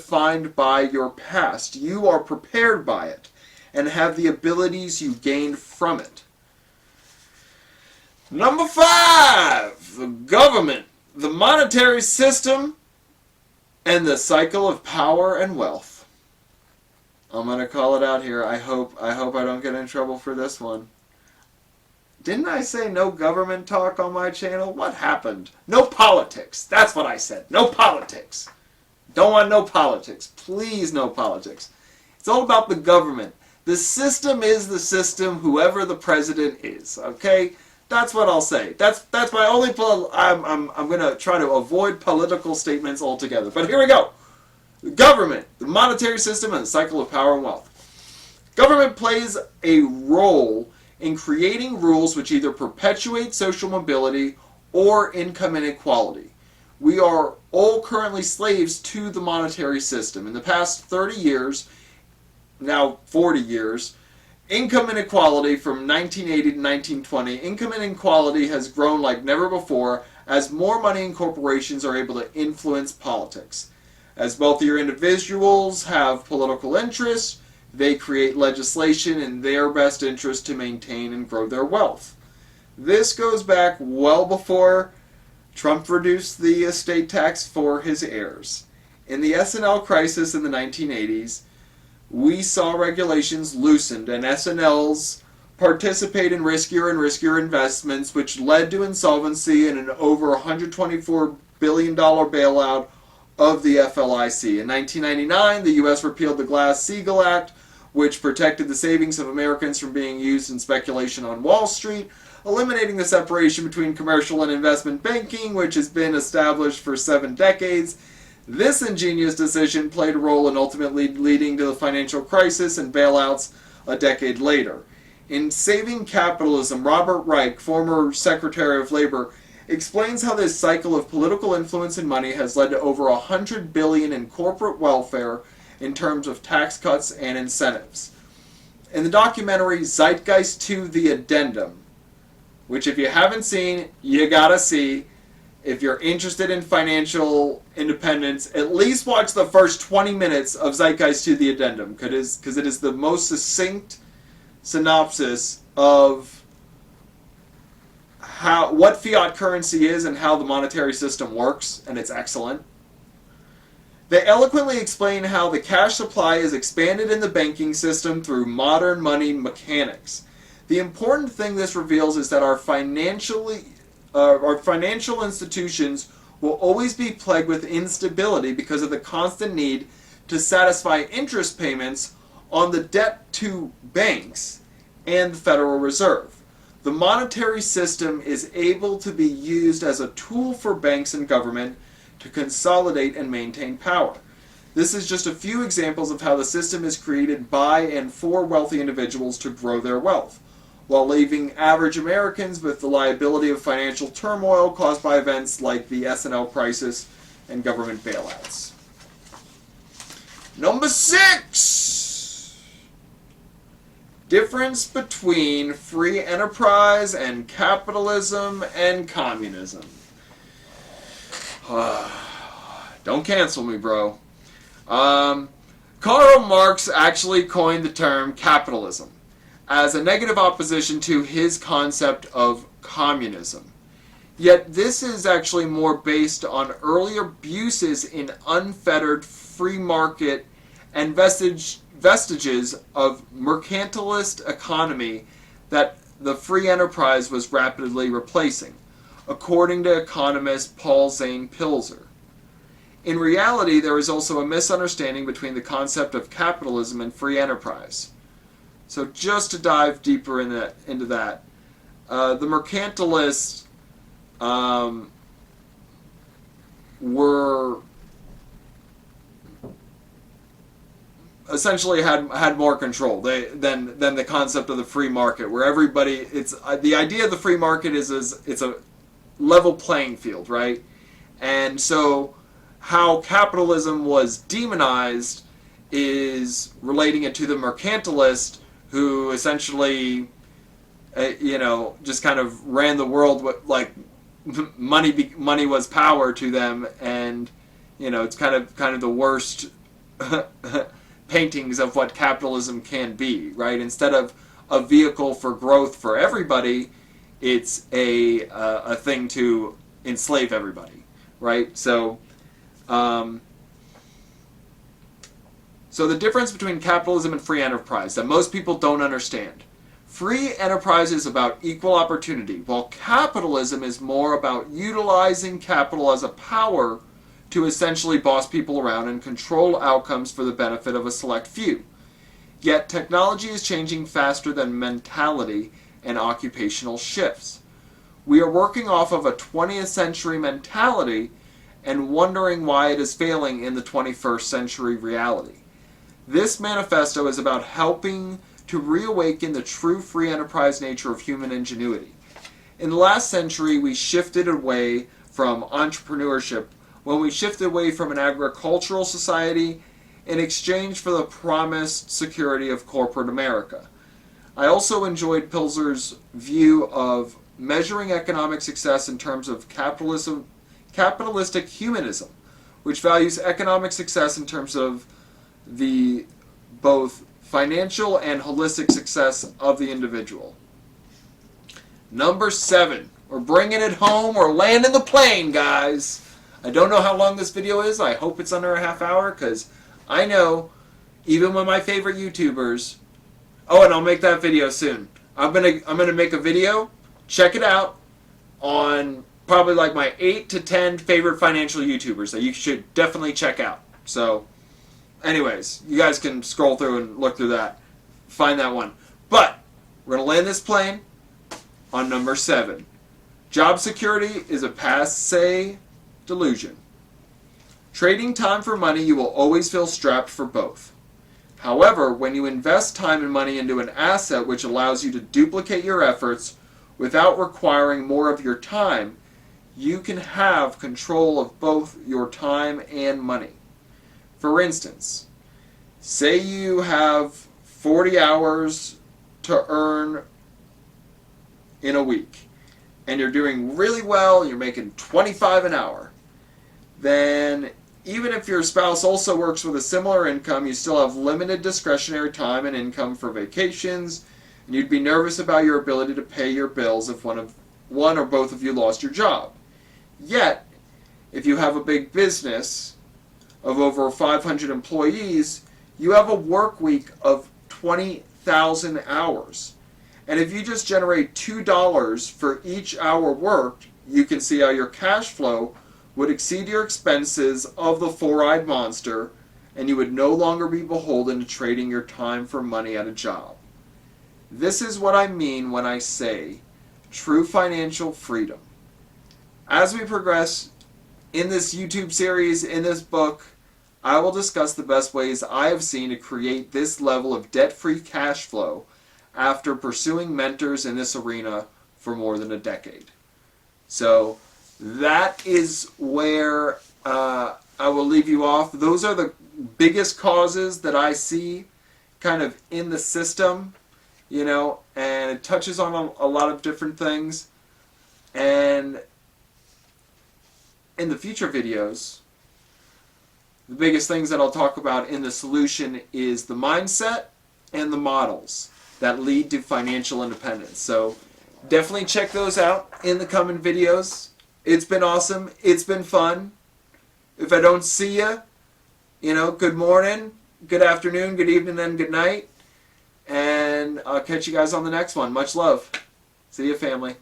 defined by your past. You are prepared by it and have the abilities you gained from it. Number 5, the government, the monetary system, and the cycle of power and wealth. I'm going to call it out here. I hope I don't get in trouble for this one. Didn't I say no government talk on my channel? What happened? No politics. That's what I said. No politics. Don't want no politics. Please, no politics. It's all about the government. The system is the system, whoever the president is. Okay? That's what I'll say. That's my only. I'm going to try to avoid political statements altogether. But here we go. The government, the monetary system, and the cycle of power and wealth. Government plays a role in creating rules which either perpetuate social mobility or income inequality. We are all currently slaves to the monetary system. In the past 30 years, now 40 years, income inequality from 1980 to 1920, income inequality has grown like never before as more money and corporations are able to influence politics. As wealthier individuals have political interests, they create legislation in their best interest to maintain and grow their wealth. This goes back well before Trump reduced the estate tax for his heirs. In the S&L crisis in the 1980s, we saw regulations loosened and S&Ls participate in riskier and riskier investments, which led to insolvency and an over $124 billion bailout of the FLIC. In 1999, the U.S. repealed the Glass-Steagall Act, which protected the savings of Americans from being used in speculation on Wall Street, eliminating the separation between commercial and investment banking, which has been established for 7 decades. This ingenious decision played a role in ultimately leading to the financial crisis and bailouts a decade later. In Saving Capitalism, Robert Reich, former Secretary of Labor, explains how this cycle of political influence and money has led to over $100 billion in corporate welfare in terms of tax cuts and incentives. In the documentary Zeitgeist to the Addendum, which if you haven't seen, you gotta see. If you're interested in financial independence, at least watch the first 20 minutes of Zeitgeist to the Addendum, because it is the most succinct synopsis of what fiat currency is and how the monetary system works, and it's excellent. They eloquently explain how the cash supply is expanded in the banking system through modern money mechanics. The important thing this reveals is that our financial institutions will always be plagued with instability because of the constant need to satisfy interest payments on the debt to banks and the Federal Reserve. The monetary system is able to be used as a tool for banks and government to consolidate and maintain power. This is just a few examples of how the system is created by and for wealthy individuals to grow their wealth, while leaving average Americans with the liability of financial turmoil caused by events like the S&L crisis and government bailouts. Number 6! Difference between free enterprise and capitalism and communism. Don't cancel me, bro. Karl Marx actually coined the term capitalism as a negative opposition to his concept of communism. Yet this is actually more based on earlier abuses in unfettered free market and vestiges of mercantilist economy that the free enterprise was rapidly replacing, according to economist Paul Zane Pilzer. In reality, there is also a misunderstanding between the concept of capitalism and free enterprise. So just to dive deeper into that, the mercantilists were essentially had more control than the concept of the free market, where everybody, it's the idea of the free market is it's a level playing field, right? And so how capitalism was demonized is relating it to the mercantilist, who essentially, just kind of ran the world with, like, money was power to them, and it's kind of the worst paintings of what capitalism can be, right? Instead of a vehicle for growth for everybody, it's a thing to enslave everybody, right? So the difference between capitalism and free enterprise that most people don't understand. Free enterprise is about equal opportunity, while capitalism is more about utilizing capital as a power to essentially boss people around and control outcomes for the benefit of a select few. Yet technology is changing faster than mentality and occupational shifts. We are working off of a 20th century mentality and wondering why it is failing in the 21st century reality. This manifesto is about helping to reawaken the true free enterprise nature of human ingenuity. In the last century, we shifted away from entrepreneurship when we shifted away from an agricultural society in exchange for the promised security of corporate America. I also enjoyed Pilser's view of measuring economic success in terms of capitalistic humanism, which values economic success in terms of the both financial and holistic success of the individual. Number 7. We're bringing it home. We're landing the plane, guys. I don't know how long this video is. I hope it's under a half hour, because I know, even with my favorite YouTubers... Oh, and I'll make that video soon. I'm gonna make a video. Check it out on probably like my 8 to 10 favorite financial YouTubers that you should definitely check out. So, anyways, you guys can scroll through and look through that. Find that one. But, we're going to land this plane on number 7. Job security is a passé delusion. Trading time for money, you will always feel strapped for both. However, when you invest time and money into an asset which allows you to duplicate your efforts without requiring more of your time, you can have control of both your time and money. For instance, say you have 40 hours to earn in a week, and you're doing really well, you're making 25 an hour. Then, even if your spouse also works with a similar income, you still have limited discretionary time and income for vacations, and you'd be nervous about your ability to pay your bills if one or both of you lost your job. Yet, if you have a big business of over 500 employees, you have a work week of 20,000 hours. And if you just generate $2 for each hour worked, you can see how your cash flow would exceed your expenses of the four-eyed monster, and you would no longer be beholden to trading your time for money at a job. This is what I mean when I say true financial freedom. As we progress in this YouTube series, in this book, I will discuss the best ways I have seen to create this level of debt-free cash flow after pursuing mentors in this arena for more than a decade. So that is where I will leave you off. Those are the biggest causes that I see kind of in the system, you know, and it touches on a lot of different things. And in the future videos, the biggest things that I'll talk about in the solution is the mindset and the models that lead to financial independence. So definitely check those out in the coming videos. It's been awesome. It's been fun. If I don't see you, you know, good morning, good afternoon, good evening, and good night. And I'll catch you guys on the next one. Much love. See you, family.